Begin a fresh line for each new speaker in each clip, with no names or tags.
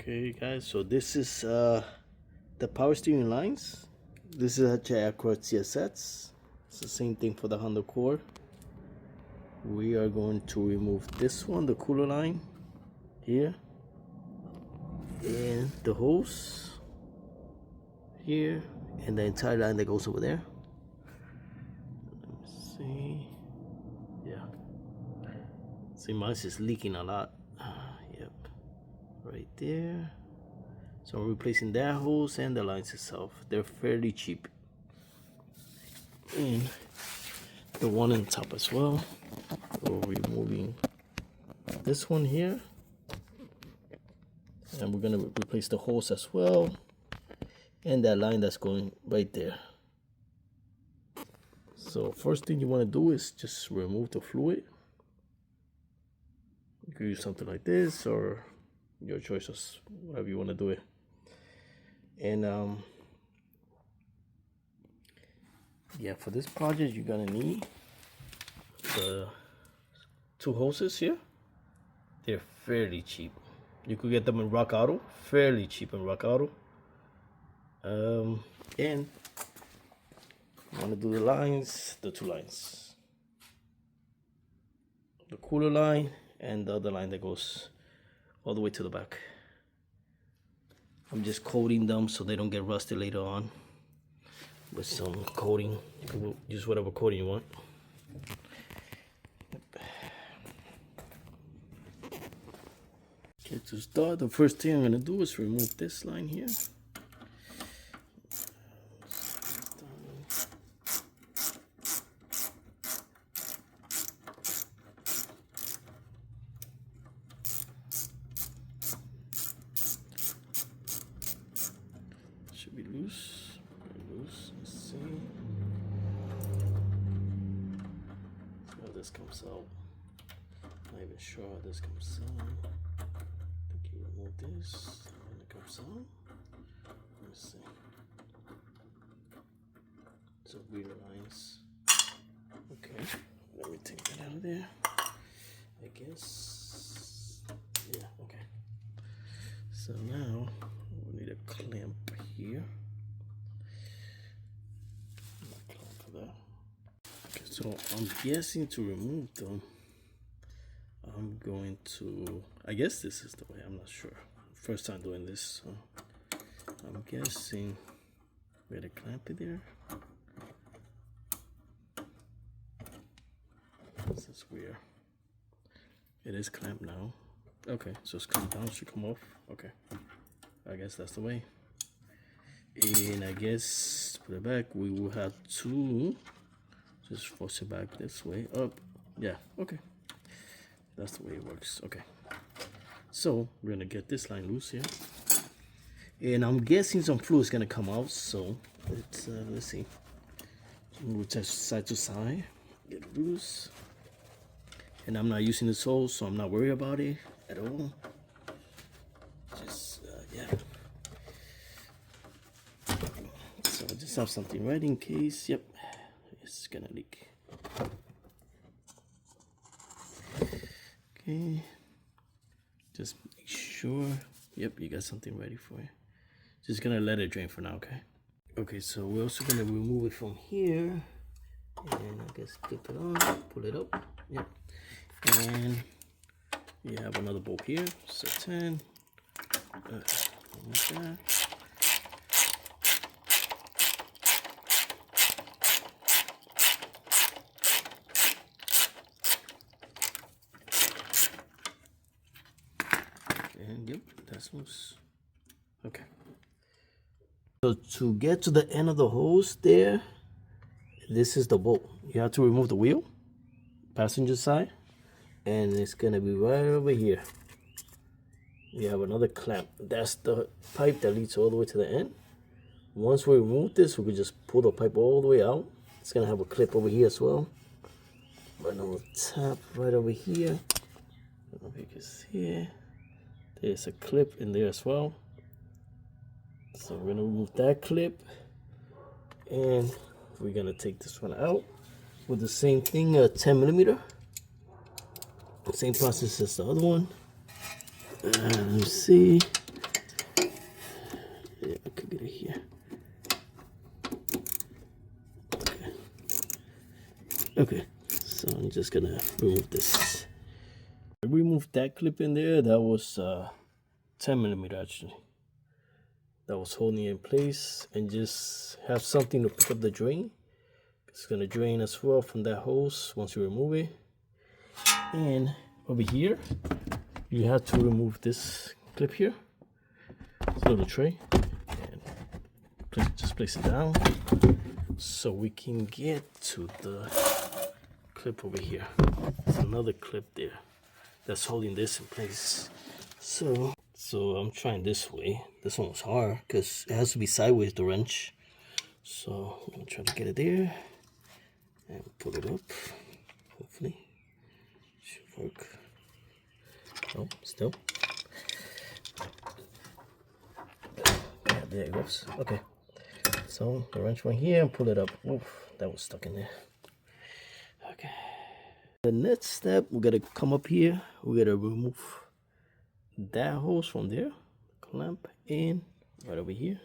Okay guys, so this is the power steering lines. This is a Acura TSX. It's the same thing for the Honda Accord. We are going to remove this one, the cooler line here, and the hose here, and the entire line that goes over there. Let me see. Yeah, see, mine's is leaking a lot. Yep, right there. So I'm replacing that hose and the lines itself. They're fairly cheap. And the one on top as well. We're removing this one here. And we're gonna replace the hose as well. And that line that's going right there. So first thing you wanna do is just remove the fluid. You can use something like this or your choices, whatever you wanna do it. And yeah, for this project you're gonna need the two hoses here. They're fairly cheap. You could get them in Rock Auto, fairly cheap in Rock Auto. And you wanna do the lines, the two lines, the cooler line and the other line that goes all the way to the back. I'm just coating them so they don't get rusty later on with some coating. You can use whatever coating you want. Okay, to start, the first thing I'm going to do is remove this line here. Should be loose. Very loose. Let's see. How this comes out. Not even sure how this comes out. I think you remove this and it comes out. Let me see. So weird lines. Okay. Let me take that out of there. I guess. Yeah, okay. So now we need a clamp here. A clamp for that. Okay, so I'm guessing to remove them, I'm going to, I guess this is the way, I'm not sure. First time doing this, so I'm guessing we had a clamp in there. This is weird. It is clamped now. Okay, so it's come down, should come off. Okay, I guess that's the way. And I guess to put it back, we will have to just force it back this way, up. Yeah, okay. That's the way it works. Okay. So we're gonna get this line loose here. And I'm guessing some fluid is gonna come out, so let's see. Move it side to side, get it loose. And I'm not using this hose, so I'm not worried about it at all. Just yeah. So I just have something right in case. Yep, it's gonna leak. Okay, just make sure. Yep, you got something ready for it. Just gonna let it drain for now, okay? Okay, so we're also gonna remove it from here, and I guess clip it on, pull it up. Yep, and you have another bolt here, so 10. Like that. And yep, that's loose. Okay. So to get to the end of the hose there, this is the bolt. You have to remove the wheel, passenger side, and it's gonna be right over here. You have another clamp. That's the pipe that leads all the way to the end. Once we remove this, we can just pull the pipe all the way out. It's gonna have a clip over here as well. Right on the top, right over here. I don't know if you can see it. There's a clip in there as well. So we're gonna remove that clip, and we're gonna take this one out with the same thing, 10 millimeter. Same process as the other one. Let me see. just gonna remove this. I removed that clip in there. That was 10mm actually. That was holding it in place, and just have something to pick up the drain. It's gonna drain as well from that hose once you remove it. And over here, you have to remove this clip here. This little tray, and just place it down so we can get to the clip over here. There's another clip there that's holding this in place. So I'm trying this way. This one was hard because it has to be sideways, the wrench. So I'm gonna try to get it there and pull it up. Hopefully should work. Oh, still. Yeah, there it goes. Okay, so the wrench went here and pull it up. Oof, that was stuck in there. Okay, the next step, we're gonna come up here. We're gonna remove that hose from there, clamp in right over here.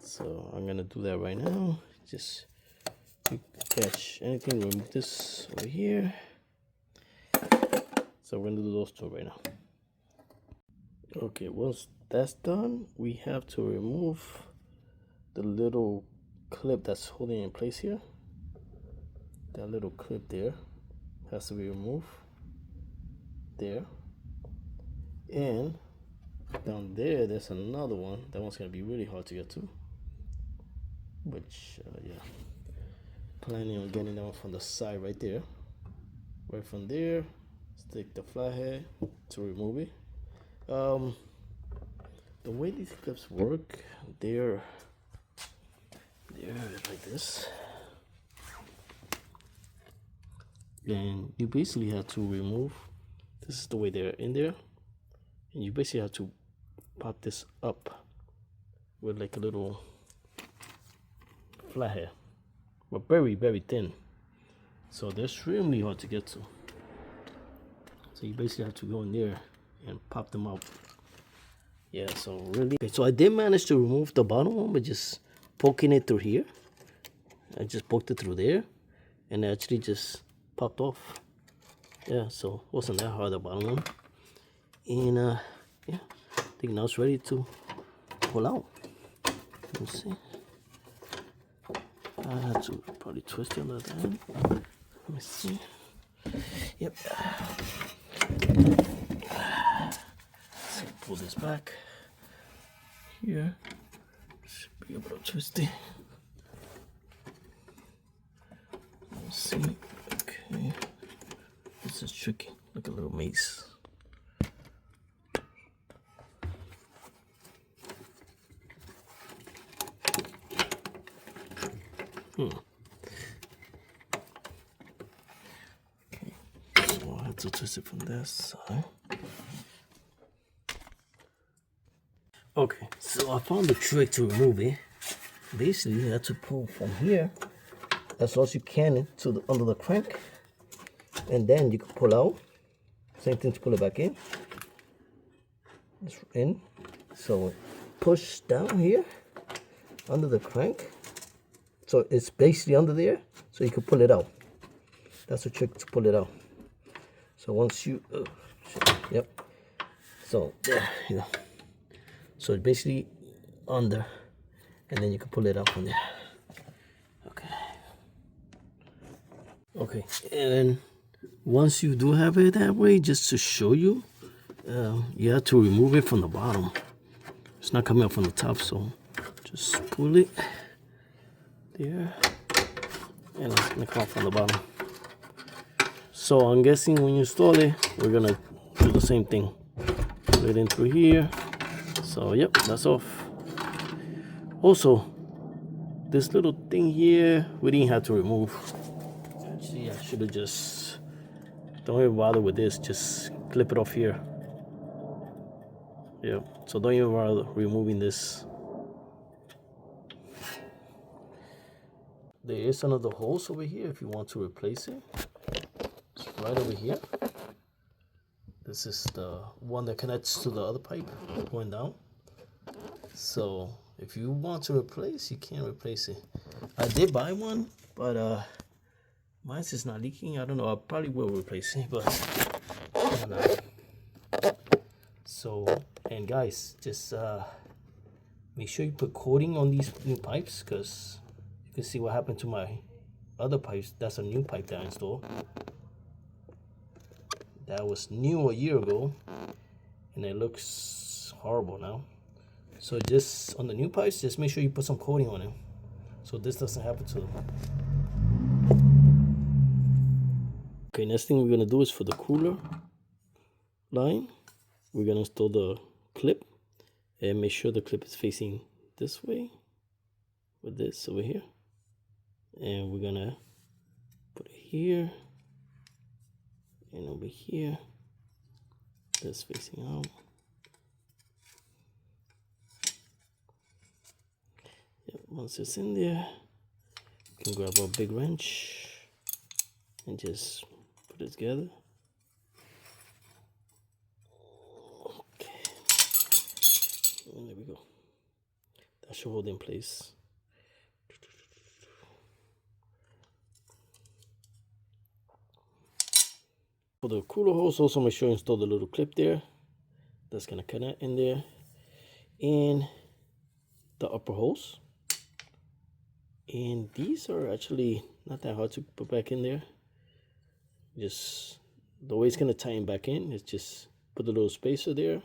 So I'm gonna do that right now. Just catch anything, remove this over here. So we're gonna do those two right now. Okay, once that's done, we have to remove the little clip that's holding it in place here. That little clip there has to be removed there. And down there, there's another one. That one's gonna be really hard to get to. Which, yeah, planning on getting that one from the side right there. Right from there, stick the flathead to remove it. The way these clips work, they're like this. And you basically have to remove, this is the way they're in there. And you basically have to pop this up with like a little flathead, but very, very thin. So they're extremely hard to get to. So you basically have to go in there and pop them out. Yeah, so really. Okay, so I did manage to remove the bottom one by just poking it through here. I just poked it through there, and it actually just popped off. Yeah, so it wasn't that hard, the bottom one. And yeah, I think now it's ready to pull out. Let me see. I had to probably twist it on the end. Let me see. Yep. So pull this back here. Should be able to twist it. Let's see. Okay. This is tricky. Like a little mace. Okay, so I have to twist it from that side. Okay, so I found the trick to remove it. Basically, you have to pull from here as close as you can to the under the crank, and then you can pull out. Same thing to pull it back in. It's in. So push down here under the crank. So it's basically under there, so you can pull it out. That's the trick to pull it out. So once you, yep. So there you go. So it's basically under, and then you can pull it out from there. Okay. Okay, and then once you do have it that way, just to show you, you have to remove it from the bottom. It's not coming up from the top, so just pull it. There, and it's gonna come from the bottom. So I'm guessing when you install it, we're gonna do the same thing. Put it in through here. So yep, that's off. Also, this little thing here, we didn't have to remove. Actually, I should have just, don't even bother with this, just clip it off here. Yep, so don't even bother removing this. There is another hose over here if you want to replace it. It's right over here. This is the one that connects to the other pipe going down. So if you want to replace, you can replace it. I did buy one, but Mine's is not leaking. I don't know. I probably will replace it, but I don't know. So, and guys, just make sure you put coating on these new pipes, because you can see what happened to my other pipes. That's a new pipe that I installed. That was new a year ago, and it looks horrible now. So just on the new pipes, just make sure you put some coating on them, so this doesn't happen to them. Okay, next thing we're gonna do is for the cooler line, we're gonna install the clip, and make sure the clip is facing this way with this over here, and we're gonna put it here and over here, this facing out. Yep, once it's in there, we can grab our big wrench and just put it together. Okay, and there we go. That should hold in place. For the cooler hose, also make sure you install the little clip there. That's gonna connect in there, and the upper hose. And these are actually not that hard to put back in there. Just the way it's gonna tighten back in is just put the little spacer there,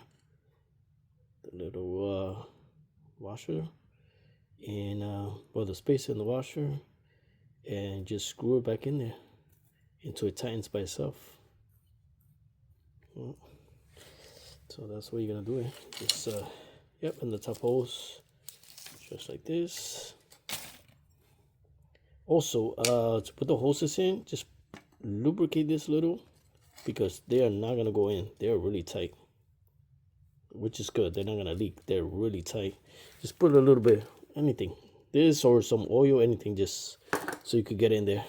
the little washer, and well, the spacer in the washer, and just screw it back in there until it tightens by itself. So that's what you're gonna do it. Just yep, and the top hose just like this. Also, to put the hoses in, just lubricate this a little, because they are not gonna go in. They're really tight, which is good. They're not gonna leak. They're really tight. Just put a little bit, anything, this or some oil, anything, just so you could get in there.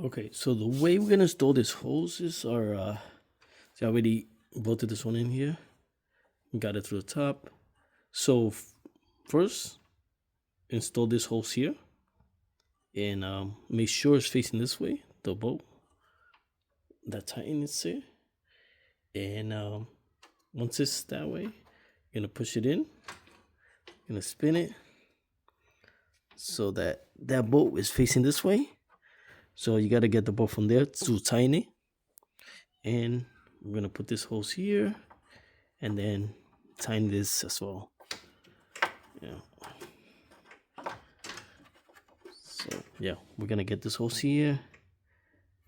Okay, so the way we're gonna install these hoses are, see, I already bolted this one in here, got it through the top. So first, install this hose here, and make sure it's facing this way, the bolt, that tightens it. And once it's that way, you're gonna push it in, you're gonna spin it so that that bolt is facing this way. So you gotta get the bolt from there to tighten it. And we're gonna put this hose here, and then tighten this as well. Yeah. So yeah, we're gonna get this hose here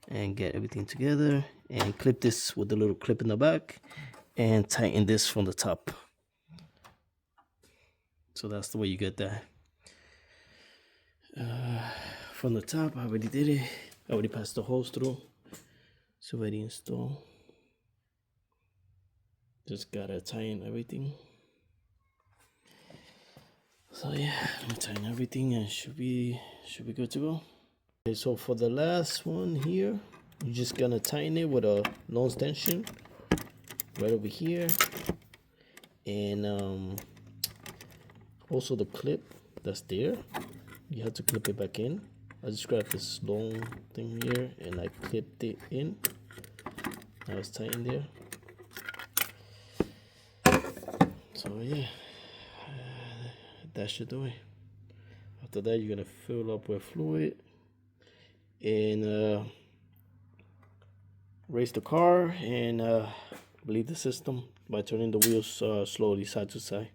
and get everything together, and clip this with the little clip in the back, and tighten this from the top. So that's the way you get that. From the top, I already did it. I already passed the hose through. It's already installed. Just gotta tighten everything. So yeah, let me tighten everything, and should be good to go. Okay, so for the last one here, you're just gonna tighten it with a long extension right over here, and also the clip that's there, you have to clip it back in. I just grabbed this long thing here and I clipped it in. Now it's tightened there. So yeah, that should do it. After that, you're gonna fill up with fluid and raise the car and bleed the system by turning the wheels slowly side to side.